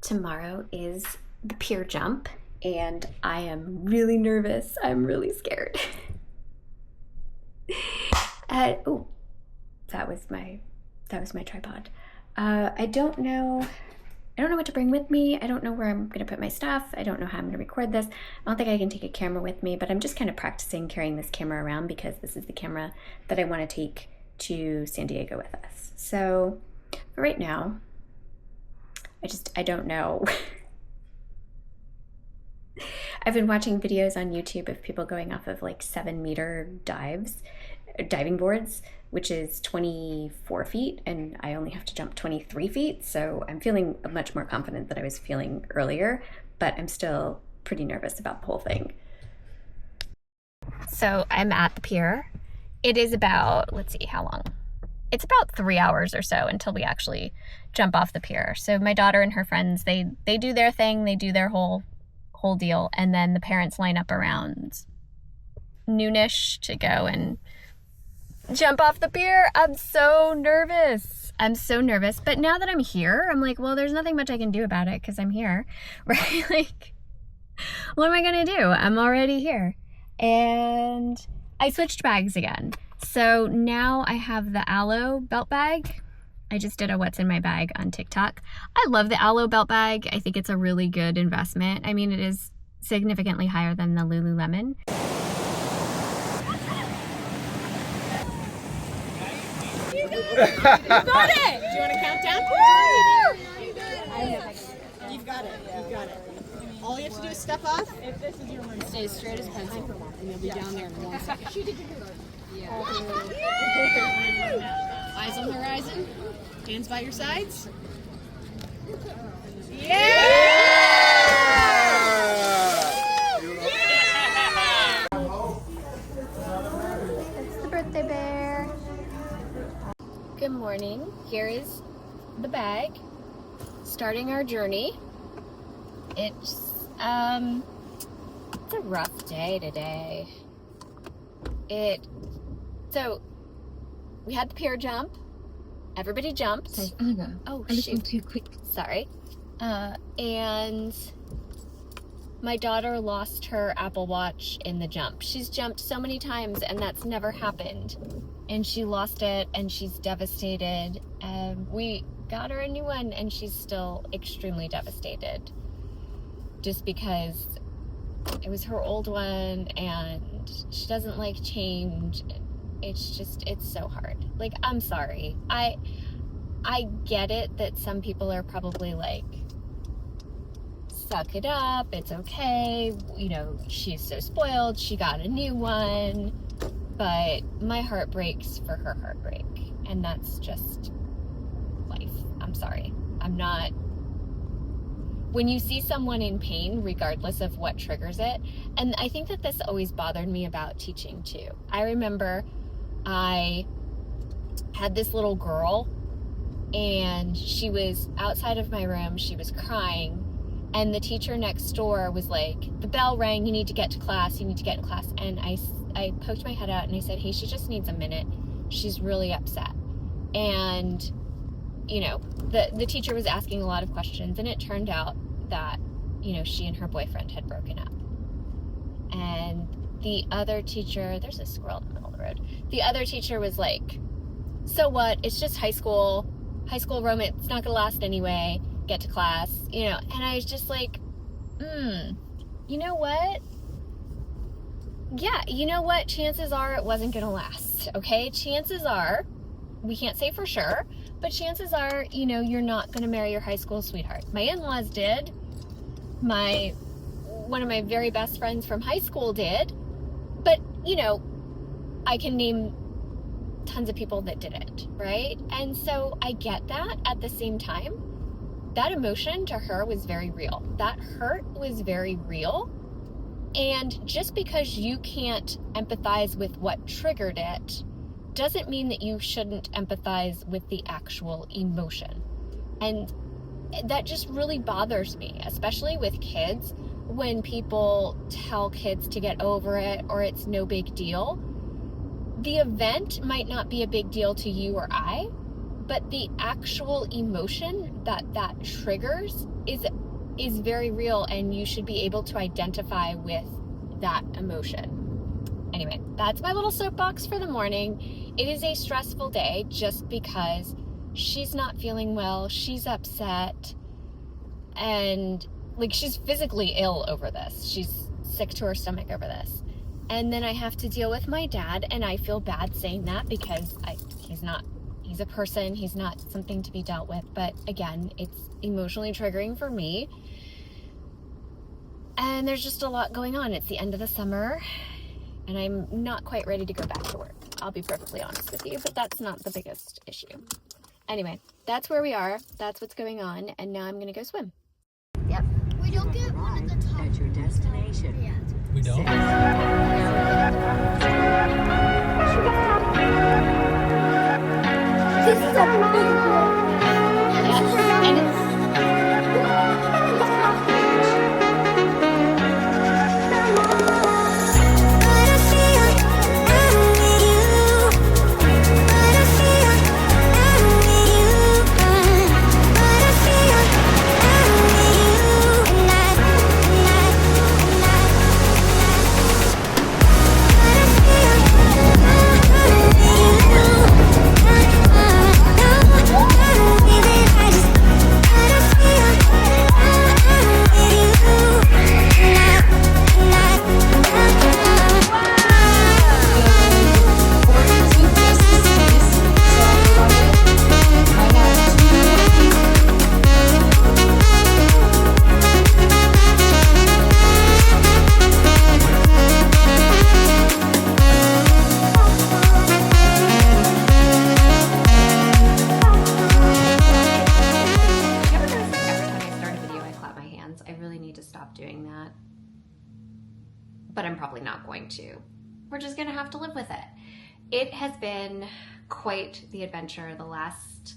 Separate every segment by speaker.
Speaker 1: Tomorrow is the pier jump, and I am really nervous. I'm really scared. Oh, that was my tripod. I don't know what to bring with me. I don't know where I'm gonna put my stuff. I don't know how I'm gonna record this. I don't think I can take a camera with me, but I'm just kind of practicing carrying this camera around because this is the camera that I want to take to San Diego with us. So for right now, I don't know. I've been watching videos on YouTube of people going off of like 7-meter diving boards, which is 24 feet, and I only have to jump 23 feet. So I'm feeling much more confident than I was feeling earlier, but I'm still pretty nervous about the whole thing. So I'm at the pier. It is about, let's see, how long? It's about 3 hours or so until we actually jump off the pier. So my daughter and her friends, they do their thing, they do their whole deal, and then the parents line up around noonish to go and jump off the pier. I'm so nervous. But now that I'm here, I'm like, well, there's nothing much I can do about it because I'm here, right? Like, what am I gonna do? I'm already here. And I switched bags again. So now I have the Aloe belt bag. I just did a what's in my bag on TikTok. I love the Aloe belt bag. I think it's a really good investment. I mean, it is significantly higher than the Lululemon. You got it! Do you want to count down?
Speaker 2: You've got it. You've got it. All you have to do is step off. If this is your room, stay as straight as pencil, and you'll be down there in 1 second. She did your good. Yeah. Eyes on the horizon. Hands by your sides. Yeah!
Speaker 1: It's the birthday bear. Good morning. Here is the bag. Starting our journey. It's a rough day today. So we had the pier jump. Everybody jumped.
Speaker 3: Sorry, Anna.
Speaker 1: Oh,
Speaker 3: I
Speaker 1: shoot.
Speaker 3: listened too quick.
Speaker 1: Sorry. And my daughter lost her Apple Watch in the jump. She's jumped so many times and that's never happened. And she lost it and she's devastated. We got her a new one and she's still extremely devastated. Just because it was her old one and she doesn't like change. It's so hard. Like, I'm sorry. I get it that some people are probably like, suck it up, it's okay, you know, she's so spoiled, she got a new one. But my heart breaks for her heartbreak, and that's just life. I'm sorry. When you see someone in pain, regardless of what triggers it, and I think that this always bothered me about teaching too. I remember I had this little girl and she was outside of my room, she was crying, and the teacher next door was like, the bell rang, you need to get to class, you need to get in class. And I poked my head out and I said, hey, she just needs a minute. She's really upset. And, you know, the teacher was asking a lot of questions, and it turned out that, you know, she and her boyfriend had broken up. And the other teacher, there's a squirrel in the middle of the road. The other teacher was like, so what? It's just high school romance. It's not gonna last anyway. Get to class, you know. And I was just like, you know what? Yeah, you know what? Chances are it wasn't gonna last, okay? Chances are, we can't say for sure, but chances are, you know, you're not gonna marry your high school sweetheart. My in-laws did. One of my very best friends from high school did. But, you know, I can name tons of people that didn't, right? And so I get that. At the same time, that emotion to her was very real. That hurt was very real. And just because you can't empathize with what triggered it doesn't mean that you shouldn't empathize with the actual emotion. And that just really bothers me, especially with kids, when people tell kids to get over it or it's no big deal. The event might not be a big deal to you or I, but the actual emotion that triggers is very real, and you should be able to identify with that emotion. Anyway, that's my little soapbox for the morning. It is a stressful day just because she's not feeling well, she's upset, and like she's physically ill over this. She's sick to her stomach over this. And then I have to deal with my dad, and I feel bad saying that because he's a person, he's not something to be dealt with. But again, it's emotionally triggering for me. And there's just a lot going on. It's the end of the summer, and I'm not quite ready to go back to work. I'll be perfectly honest with you, but that's not the biggest issue. Anyway, that's where we are. That's what's going on, and now I'm gonna go swim. Yep.
Speaker 3: We don't get one at the top. At your destination. Yeah.
Speaker 4: We don't?
Speaker 3: This is a big one.
Speaker 1: Yes, and it's doing that, but I'm probably not going to. We're just gonna have to live with it. It has been quite the adventure. The last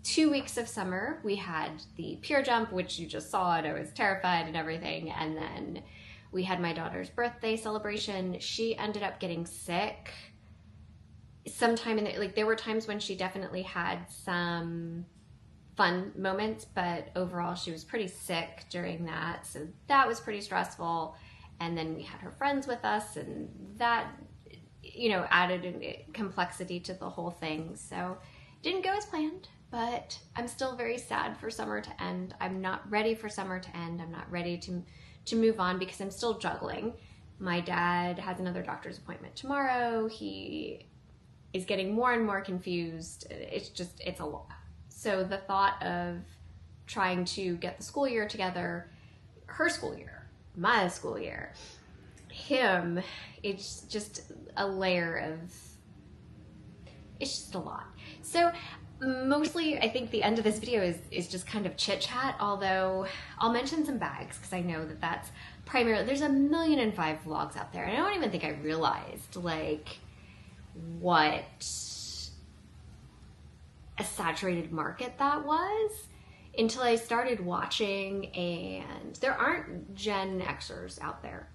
Speaker 1: 2 weeks of summer, we had the pier jump, which you just saw, and I was terrified and everything. And then we had my daughter's birthday celebration. She ended up getting sick sometime in the, like, there were times when she definitely had some fun moments, but overall she was pretty sick during that, so that was pretty stressful. And then we had her friends with us, and that, you know, added complexity to the whole thing. So didn't go as planned, but I'm still very sad for summer to end. I'm not ready for summer to end. I'm not ready to move on because I'm still juggling. My dad has another doctor's appointment tomorrow. He is getting more and more confused. It's a lot. So the thought of trying to get the school year together, her school year, my school year, him, it's just a layer of, it's just a lot. So mostly I think the end of this video is just kind of chit chat, although I'll mention some bags because I know that that's primarily, there's 1,000,005 vlogs out there, and I don't even think I realized like what a saturated market that was until I started watching. And there aren't Gen Xers out there.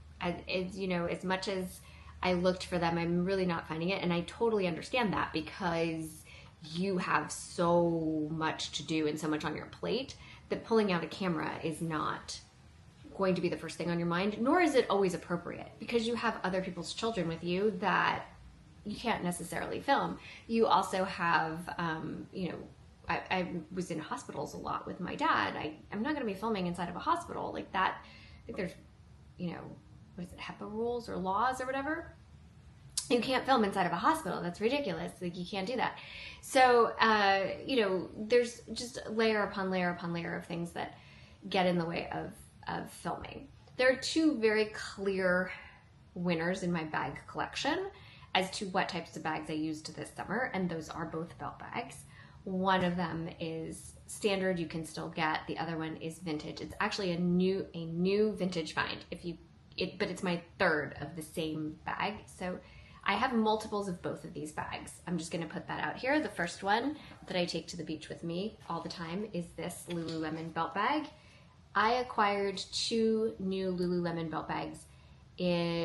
Speaker 1: You know, as much as I looked for them, I'm really not finding it. And I totally understand that because you have so much to do and so much on your plate that pulling out a camera is not going to be the first thing on your mind, nor is it always appropriate because you have other people's children with you that you can't necessarily film. You also have, you know, I was in hospitals a lot with my dad. I'm not going to be filming inside of a hospital like that. I think there's, you know, what is it, HIPAA rules or laws or whatever? You can't film inside of a hospital. That's ridiculous. Like, you can't do that. So, you know, there's just layer upon layer upon layer of things that get in the way of filming. There are two very clear winners in my bag collection as to what types of bags I used this summer, and those are both belt bags. One of them is standard, you can still get. The other one is vintage. It's actually a new vintage find. But it's my third of the same bag. So I have multiples of both of these bags. I'm just gonna put that out here. The first one that I take to the beach with me all the time is this Lululemon belt bag. I acquired 2 new Lululemon belt bags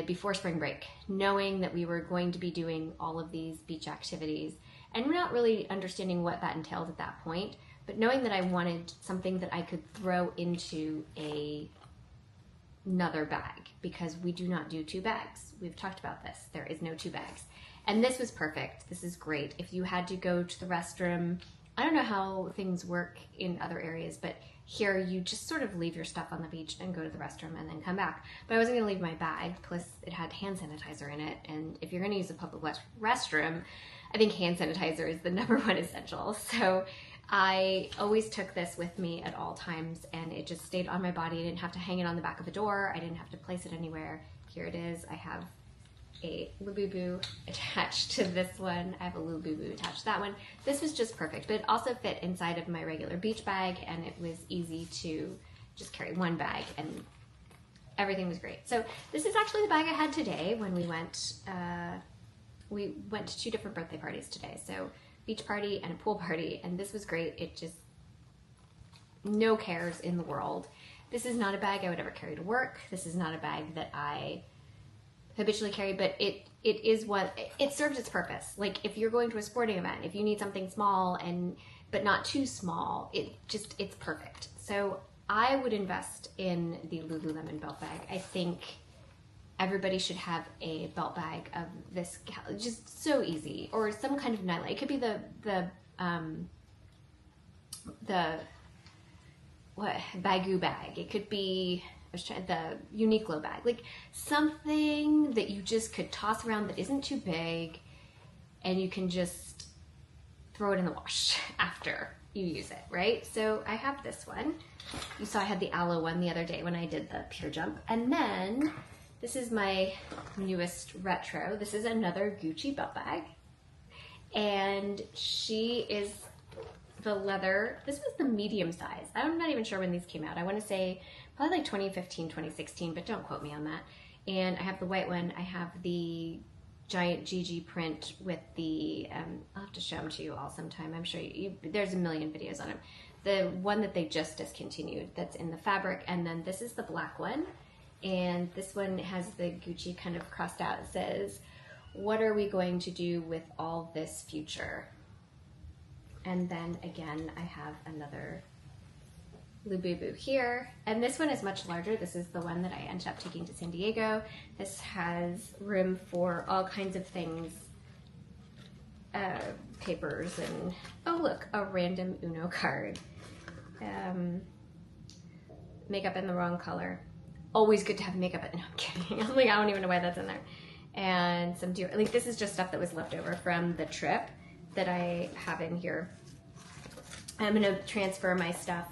Speaker 1: before spring break, knowing that we were going to be doing all of these beach activities and not really understanding what that entailed at that point. but knowing that I wanted something that I could throw into another bag, because we do not do 2 bags. We've talked about this. There is no 2 bags. And this was perfect. This is great. If you had to go to the restroom, I don't know how things work in other areas, but here you just sort of leave your stuff on the beach and go to the restroom and then come back. But I wasn't gonna leave my bag, plus it had hand sanitizer in it. And if you're gonna use a public restroom, I think hand sanitizer is the #1 essential. So I always took this with me at all times, and it just stayed on my body. I didn't have to hang it on the back of a door. I didn't have to place it anywhere. Here it is. I have a Labubu attached to this one. I have a Labubu attached to that one. This was just perfect, but it also fit inside of my regular beach bag, and it was easy to just carry one bag, and everything was great. So this is actually the bag I had today when we went to 2 different birthday parties today. So beach party and a pool party, and this was great. It just, no cares in the world. This is not a bag I would ever carry to work. This is not a bag that I habitually carry, but it is what, it serves its purpose. Like if you're going to a sporting event, if you need something small but not too small, it's perfect. So I would invest in the Lululemon belt bag. I think everybody should have a belt bag of this, just so easy, or some kind of nylon. It could be the Baggu bag. It could be the Uniqlo bag, like something that you just could toss around that isn't too big, and you can just throw it in the wash after you use it, right? So I have this one. You saw I had the aloe one the other day when I did the pier jump, and then this is my newest retro. This is another Gucci belt bag, and she is the leather. This was the medium size. I'm not even sure when these came out. I want to say probably like 2015, 2016, but don't quote me on that. And I have the white one. I have the giant GG print with the, I'll have to show them to you all sometime. I'm sure there's a million videos on them. The one that they just discontinued that's in the fabric, and then this is the black one. And this one has the Gucci kind of crossed out. It says, "What are we going to do with all this future?" And then again, I have another Labubu here. And this one is much larger. This is the one that I ended up taking to San Diego. This has room for all kinds of things, papers, and oh look, a random Uno card. Makeup in the wrong color. Always good to have makeup. No, I'm kidding. I'm like, I don't even know why that's in there. And some deodorant. Like, this is just stuff that was left over from the trip that I have in here. I'm gonna transfer my stuff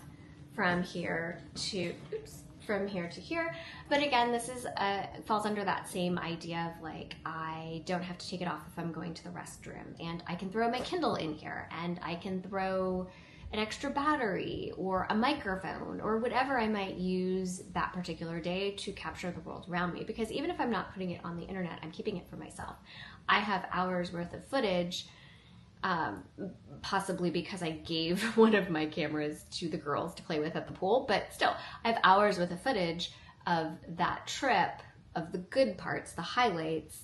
Speaker 1: from here to here. But again, this is falls under that same idea of like, I don't have to take it off if I'm going to the restroom, and I can throw my Kindle in here, and I can throw an extra battery or a microphone or whatever I might use that particular day to capture the world around me. Because even if I'm not putting it on the internet, I'm keeping it for myself. I have hours worth of footage, possibly because I gave one of my cameras to the girls to play with at the pool, but still, I have hours worth of footage of that trip, of the good parts, the highlights,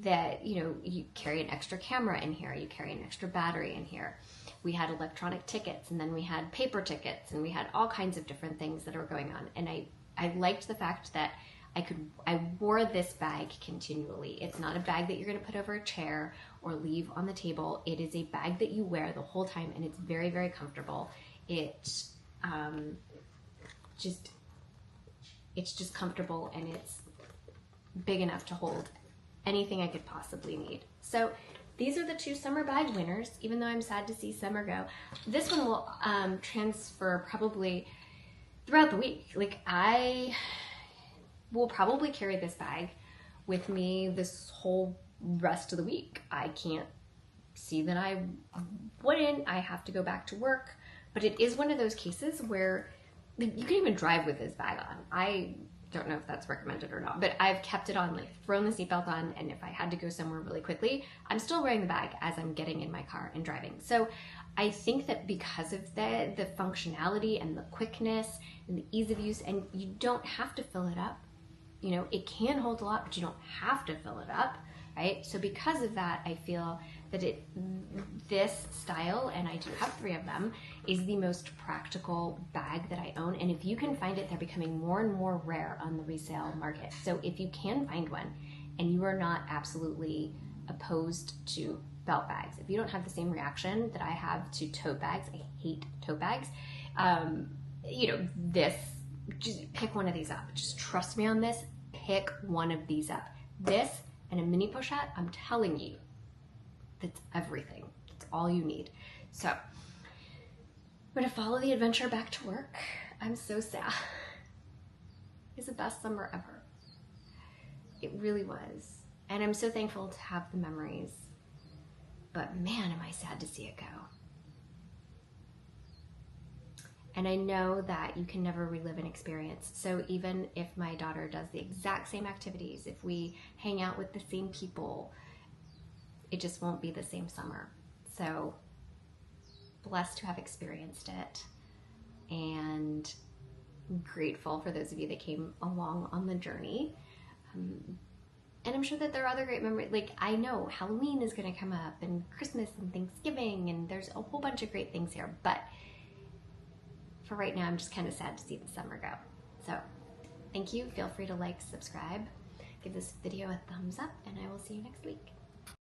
Speaker 1: that, you know, you carry an extra camera in here, you carry an extra battery in here. We had electronic tickets, and then we had paper tickets, and we had all kinds of different things that were going on. And I liked the fact that I wore this bag continually. It's not a bag that you're gonna put over a chair or leave on the table. It is a bag that you wear the whole time, and it's very, very comfortable. It's just comfortable, and it's big enough to hold anything I could possibly need. So these are the 2 summer bag winners, even though I'm sad to see summer go. This one will transfer probably throughout the week. Like, I will probably carry this bag with me this whole rest of the week. I can't see that I wouldn't. I have to go back to work, but it is one of those cases where you can even drive with this bag on. I don't know if that's recommended or not, but I've kept it on, like thrown the seatbelt on, and if I had to go somewhere really quickly, I'm still wearing the bag as I'm getting in my car and driving. So I think that because of the functionality and the quickness and the ease of use, and you don't have to fill it up. You know, it can hold a lot, but you don't have to fill it up, right? So because of that, I feel
Speaker 4: that this style, and I do have 3 of them, is the most practical bag that I own. And if you can find it, they're becoming more and more rare on the resale market. So if you can find one and you are not absolutely opposed to belt bags, if you don't have the same reaction that I have to tote bags, I hate tote bags, you know, just pick one of these up. Just trust me on this, pick one of these up. This and a mini pochette, I'm telling you, that's everything. It's all you need. So I'm gonna follow the adventure back to work. I'm so sad. It was the best summer ever. It really was. And I'm so thankful to have the memories. But man, am I sad to see it go. And I know that you can never relive an experience. So even if my daughter does the exact same activities, if we hang out with the same people, it just won't be the same summer. So blessed to have experienced it, and grateful for those of you that came along on the journey. And I'm sure that there are other great memories. Like, I know Halloween is gonna come up, and Christmas and Thanksgiving, and there's a whole bunch of great things here. But for right now, I'm just kind of sad to see the summer go. So thank you. Feel free to like, subscribe, give this video a thumbs up, and I will see you next week.